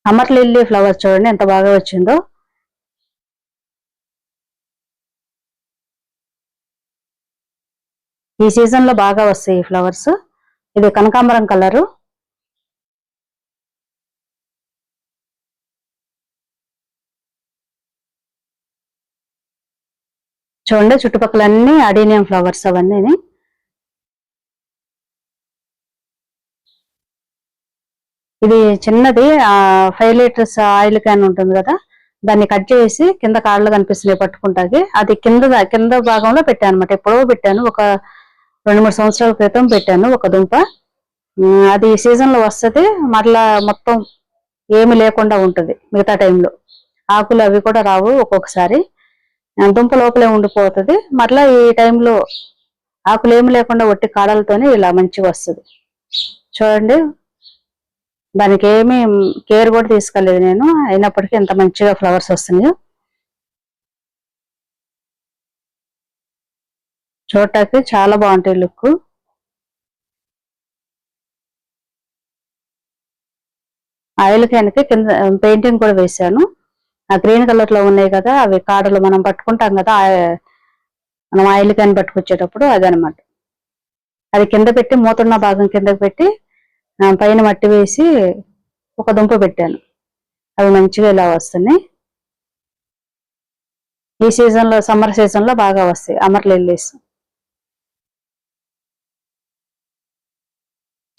Amar lily flowers చూడండి ఎంత బాగా వచ్చిందో. ఈ సీజన్ లో బాగా వస్తాయి ఈ ఫ్లవర్స్. ఇది కనకాంబరం కలరు. చూడండి చుట్టుపక్కల అన్ని అడీనియం ఫ్లవర్స్ అవన్నీ. ఇది చిన్నది 5 లీటర్స్ ఆయిల్ క్యాన్ ఉంటుంది కదా, దాన్ని కట్ చేసి కింద కాళ్ళు కనిపిస్తున్నాయి పట్టుకుంటాకి, అది కింద భాగంలో పెట్టాను అనమాట. ఎప్పుడో పెట్టాను, ఒక 2-3 సంవత్సరాల క్రితం పెట్టాను ఒక దుంప. అది సీజన్ లో వస్తుంది, మరలా మొత్తం ఏమి లేకుండా ఉంటుంది మిగతా టైంలో. ఆకులు అవి కూడా రావు, ఒక్కొక్కసారి దుంప లోపలే ఉండిపోతుంది. మరలా ఈ టైంలో ఆకులు ఏమి లేకుండా ఒట్టి కాడలతోనే ఇలా మంచిగా వస్తుంది. చూడండి, దానికి ఏమి కేర్ కూడా తీసుకోలేదు నేను, అయినప్పటికీ ఎంత మంచిగా ఫ్లవర్స్ వస్తున్నాయో. చూడటానికి చాలా బాగుంటాయి లుక్. ఆయిల్ క్యాన్కి కింద పెయింటింగ్ కూడా వేసాను. ఆ గ్రీన్ కలర్ లో ఉన్నాయి కదా, అవి కాడలు మనం పట్టుకుంటాం కదా, మనం ఆయిల్ క్యాన్ పట్టుకొచ్చేటప్పుడు అదనమాట. అది కింద పెట్టి మూతున్న భాగం కిందకి పెట్టి పైన మట్టి వేసి ఒక దుంప పెట్టాను. అవి మంచిగా ఇలా వస్తున్నాయి. ఈ సీజన్ లో, సమ్మర్ సీజన్ లో బాగా వస్తాయి అమర్ లిల్లీస్.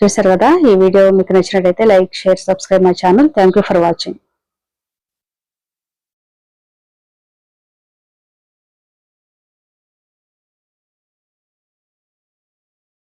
చూసారు కదా, ఈ వీడియో మీకు నచ్చినట్లయితే like, share, subscribe my channel. Thank you for watching.